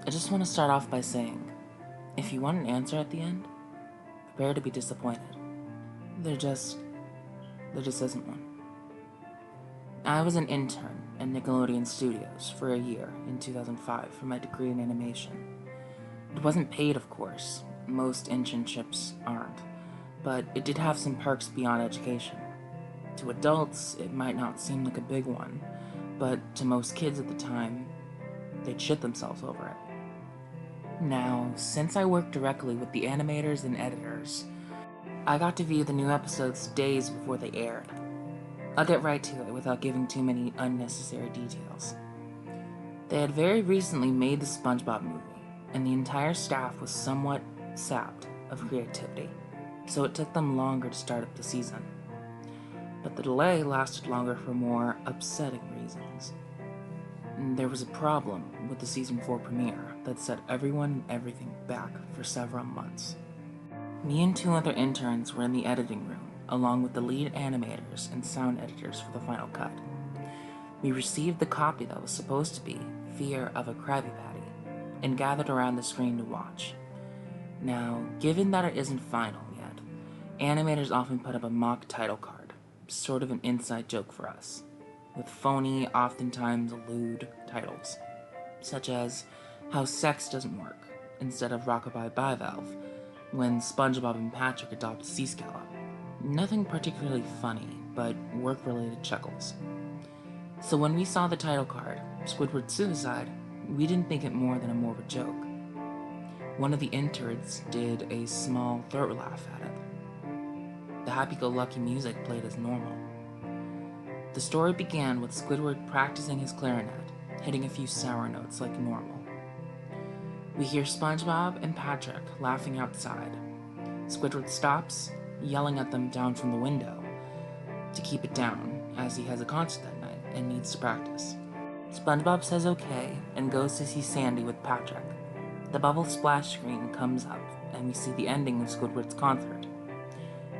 I just want to start off by saying, if you want an answer at the end, prepare to be disappointed. There just, there just isn't one. I was an intern at Nickelodeon Studios for a year in 2005 for my degree in animation. It wasn't paid, of course. Most internships aren't. But it did have some perks beyond education. To adults, it might not seem like a big one, but to most kids at the time, they'd shit themselves over it. Now, since I worked directly with the animators and editors, I got to view the new episodes days before they aired. I'll get right to it without giving too many unnecessary details. They had very recently made the SpongeBob movie, and the entire staff was somewhat sapped of creativity, so it took them longer to start up the season. But the delay lasted longer for more upsetting reasons. There was a problem with the season 4 premiere that set everyone and everything back for several months. Me and 2 other interns were in the editing room, along with the lead animators and sound editors for the final cut. We received the copy that was supposed to be Fear of a Krabby Patty, and gathered around the screen to watch. Now, given that it isn't final yet, animators often put up a mock title card, sort of an inside joke for us, with phony, oftentimes lewd titles, such as How Sex Doesn't Work, instead of Rockabye Bivalve, when SpongeBob and Patrick adopt Sea Scallop. Nothing particularly funny, but work-related chuckles. So when we saw the title card, Squidward's Suicide, we didn't think it more than a morbid joke. One of the interns did a small throat laugh at it. The happy-go-lucky music played as normal. The story began with Squidward practicing his clarinet, hitting a few sour notes like normal. We hear SpongeBob and Patrick laughing outside. Squidward stops, yelling at them down from the window to keep it down, as he has a concert that night and needs to practice. SpongeBob says okay and goes to see Sandy with Patrick. The bubble splash screen comes up and we see the ending of Squidward's concert.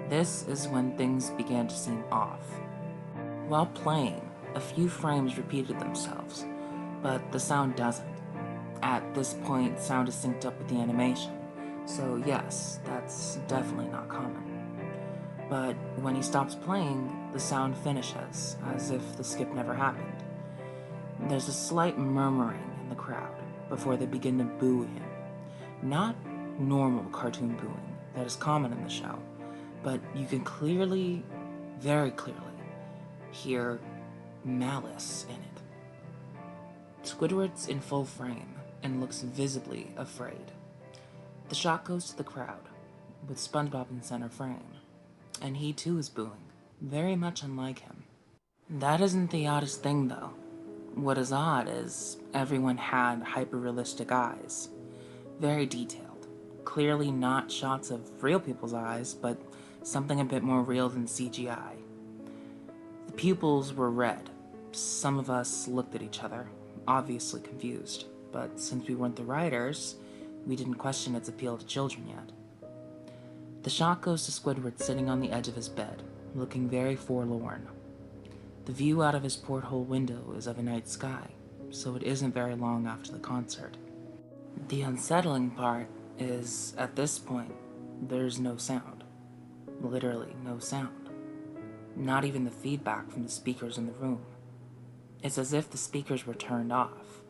This is when things began to seem off. While playing, a few frames repeated themselves, but the sound doesn't. At this point, sound is synced up with the animation, so yes, that's definitely not common. But when he stops playing, the sound finishes, as if the skip never happened. There's a slight murmuring in the crowd before they begin to boo him. Not normal cartoon booing that is common in the show, but you can clearly, very clearly, hear malice in it. Squidward's in full frame and looks visibly afraid. The shot goes to the crowd, with SpongeBob in center frame, and he too is booing, very much unlike him. That isn't the oddest thing, though. What is odd is everyone had hyper-realistic eyes. Very detailed. Clearly not shots of real people's eyes, but something a bit more real than CGI. The pupils were red. Some of us looked at each other, obviously confused, but since we weren't the writers, we didn't question its appeal to children yet. The shot goes to Squidward sitting on the edge of his bed, looking very forlorn. The view out of his porthole window is of a night sky, so it isn't very long after the concert. The unsettling part is, at this point, there's no sound. Literally no sound. Not even the feedback from the speakers in the room. It's as if the speakers were turned off,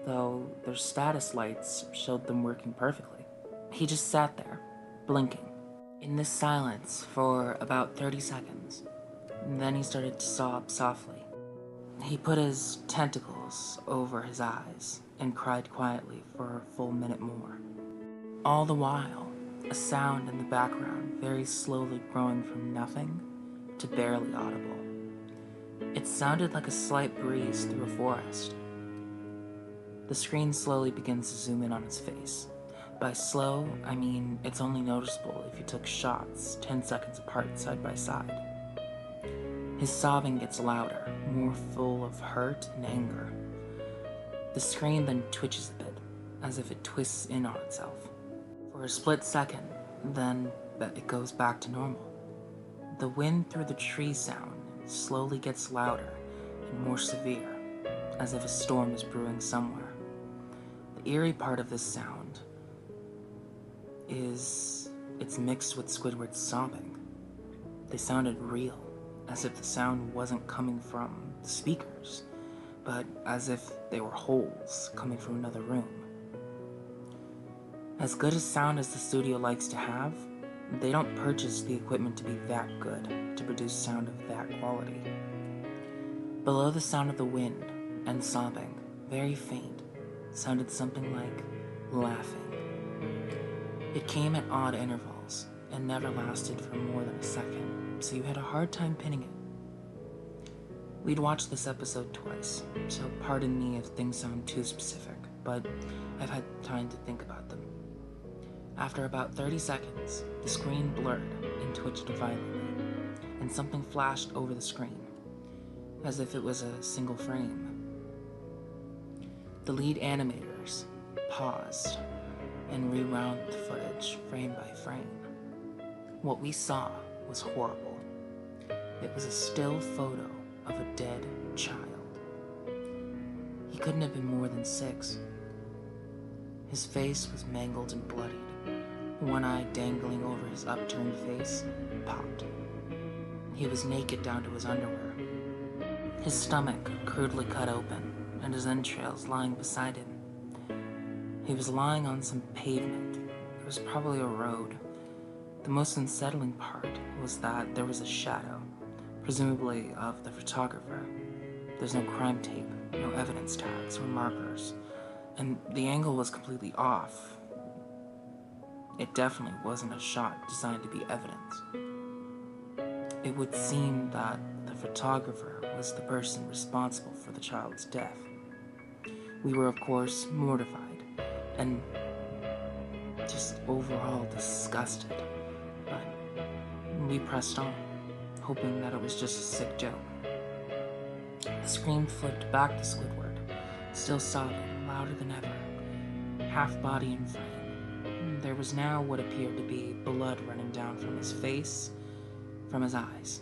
though their status lights showed them working perfectly. He just sat there, blinking, in this silence for about 30 seconds. And then he started to sob softly. He put his tentacles over his eyes and cried quietly for a full minute more. All the while, a sound in the background very slowly growing from nothing to barely audible. It sounded like a slight breeze through a forest. The screen slowly begins to zoom in on his face. By slow, I mean it's only noticeable if you took shots 10 seconds apart side by side. His sobbing gets louder, more full of hurt and anger. The screen then twitches a bit, as if it twists in on itself. For a split second, then it goes back to normal. The wind through the tree sound slowly gets louder and more severe, as if a storm is brewing somewhere. The eerie part of this sound is it's mixed with Squidward's sobbing. They sounded real, as if the sound wasn't coming from the speakers, but as if they were holes coming from another room. As good a sound as the studio likes to have, they don't purchase the equipment to be that good to produce sound of that quality. Below the sound of the wind and sobbing, very faint, sounded something like laughing. It came at odd intervals and never lasted for more than a second, so you had a hard time pinning it. We'd watched this episode twice, so pardon me if things sound too specific, but I've had time to think about them. After about 30 seconds, the screen blurred and twitched violently, and something flashed over the screen, as if it was a single frame. The lead animators paused and rewound the footage frame by frame. What we saw was horrible. It was a still photo of a dead child. He couldn't have been more than 6. His face was mangled and bloodied. One eye dangling over his upturned face popped. He was naked down to his underwear. His stomach crudely cut open, and his entrails lying beside him. He was lying on some pavement. It was probably a road. The most unsettling part was that there was a shadow, presumably of the photographer. There's no crime tape, no evidence tags or markers, and the angle was completely off. It definitely wasn't a shot designed to be evidence. It would seem that the photographer was the person responsible for the child's death. We were, of course, mortified and just overall disgusted, but we pressed on, hoping that it was just a sick joke. The screen flipped back to Squidward, still sobbing, louder than ever, half body in frame. There was now what appeared to be blood running down from his face, from his eyes.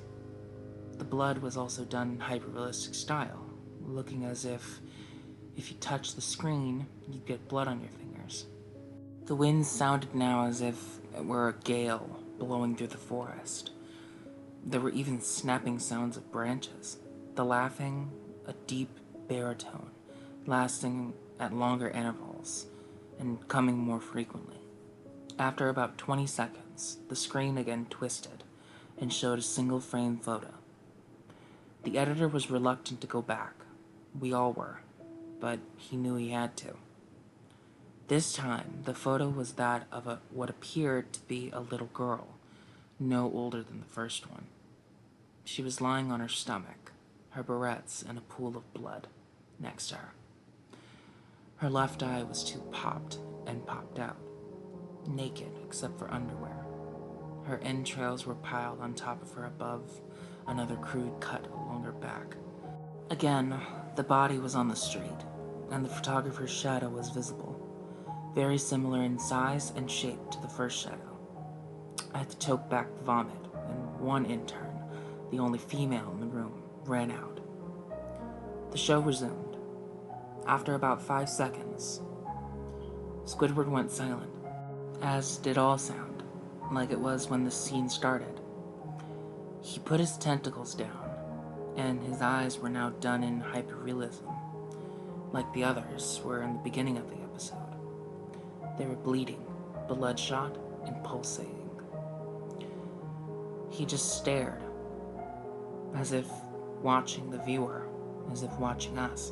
The blood was also done in hyper-realistic style, looking as if you touched the screen, you'd get blood on your fingers. The wind sounded now as if it were a gale blowing through the forest. There were even snapping sounds of branches. The laughing, a deep baritone, lasting at longer intervals and coming more frequently. After about 20 seconds, the screen again twisted and showed a single frame photo. The editor was reluctant to go back. We all were, but he knew he had to. This time, the photo was that of what appeared to be a little girl, no older than the first one. She was lying on her stomach, her barrettes in a pool of blood next to her. Her left eye was too popped and popped out, naked except for underwear. Her entrails were piled on top of her above another crude cut along her back. Again, the body was on the street, and the photographer's shadow was visible, very similar in size and shape to the first shadow. I had to choke back vomit, and one intern, the only female in the room, ran out. The show resumed. After about 5 seconds, Squidward went silent, as did all sound, like it was when the scene started. He put his tentacles down, and his eyes were now done in hyperrealism, like the others were in the beginning of the episode. They were bleeding, bloodshot, and pulsating. He just stared, as if watching the viewer, as if watching us.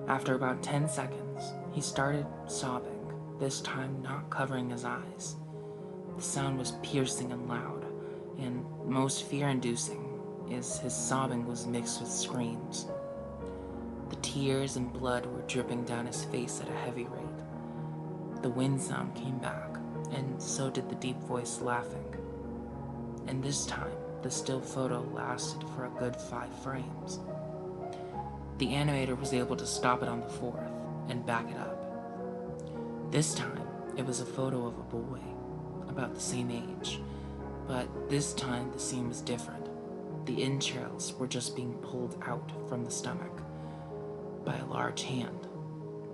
After about 10 seconds, he started sobbing, this time not covering his eyes. The sound was piercing and loud, and most fear-inducing is his sobbing was mixed with screams. The tears and blood were dripping down his face at a heavy rate. The wind sound came back, and so did the deep voice laughing. And this time, the still photo lasted for a good 5 frames. The animator was able to stop it on the 4th and back it up. This time, it was a photo of a boy, about the same age, but this time the scene was different. The entrails were just being pulled out from the stomach by a large hand.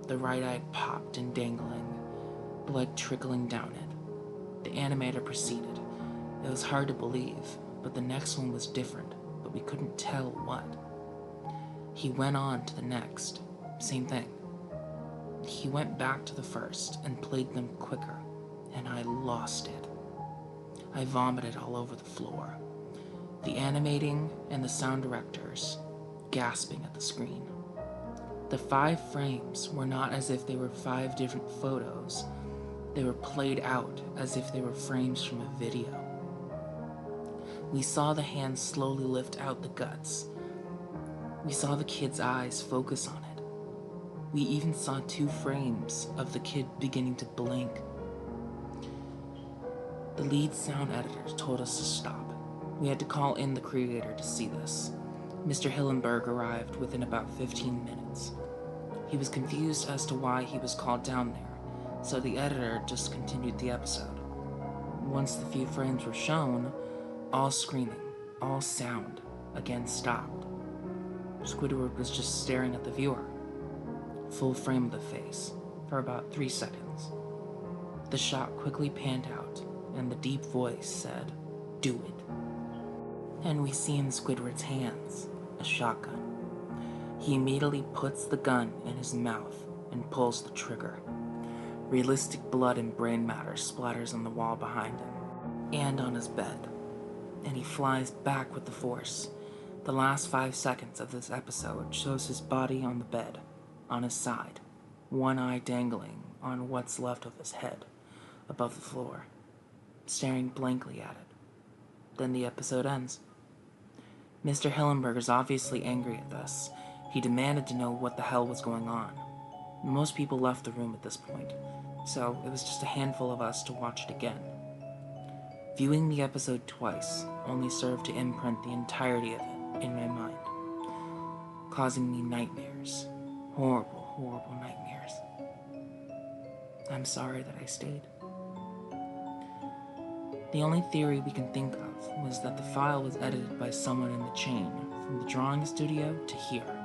the right eye popped and dangling, blood trickling down it. The animator proceeded. It was hard to believe, but the next one was different, but we couldn't tell what. He went on to the next. Same thing. He went back to the first and played them quicker, and I lost it. I vomited all over the floor. The animating and the sound directors gasping at the screen. The 5 frames were not as if they were 5 different photos. They were played out as if they were frames from a video. We saw the hand slowly lift out the guts. We saw the kid's eyes focus on it. We even saw 2 frames of the kid beginning to blink. The lead sound editor told us to stop. We had to call in the creator to see this. Mr. Hillenberg arrived within about 15 minutes. He was confused as to why he was called down there, so the editor just continued the episode. Once the few frames were shown, all screaming, all sound, again stopped. Squidward was just staring at the viewer. Full frame of the face, for about 3 seconds. The shot quickly panned out, and the deep voice said, "Do it." And we see in Squidward's hands a shotgun. He immediately puts the gun in his mouth and pulls the trigger. Realistic blood and brain matter splatters on the wall behind him, and on his bed, and he flies back with the force. The last 5 seconds of this episode shows his body on the bed, on his side, one eye dangling on what's left of his head, above the floor, staring blankly at it. Then the episode ends. Mr. Hillenberg is obviously angry at this. He demanded to know what the hell was going on. Most people left the room at this point, so it was just a handful of us to watch it again. Viewing the episode twice only served to imprint the entirety of it in my mind, causing me nightmares. Horrible, horrible nightmares. I'm sorry that I stayed. The only theory we can think of was that the file was edited by someone in the chain, from the drawing studio to here.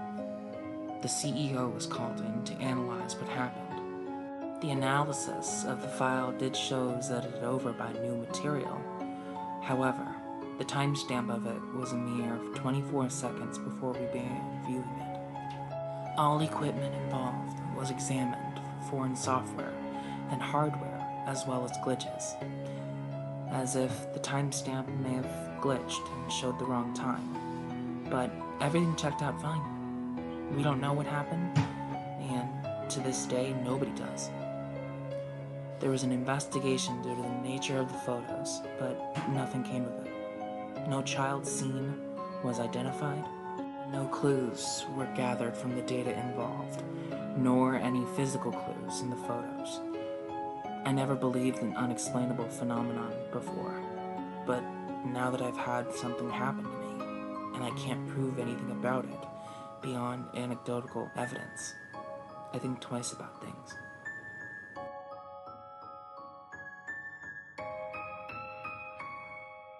The CEO was called in to analyze what happened. The analysis of the file did show it was edited over by new material. However, the timestamp of it was a mere 24 seconds before we began viewing it. All equipment involved was examined for foreign software and hardware, as well as glitches, as if the timestamp may have glitched and showed the wrong time. But everything checked out fine. We don't know what happened, and to this day, nobody does. There was an investigation due to the nature of the photos, but nothing came of it. No child seen was identified. No clues were gathered from the data involved, nor any physical clues in the photos. I never believed in unexplainable phenomenon before, but now that I've had something happen to me, and I can't prove anything about it beyond anecdotal evidence, I think twice about things.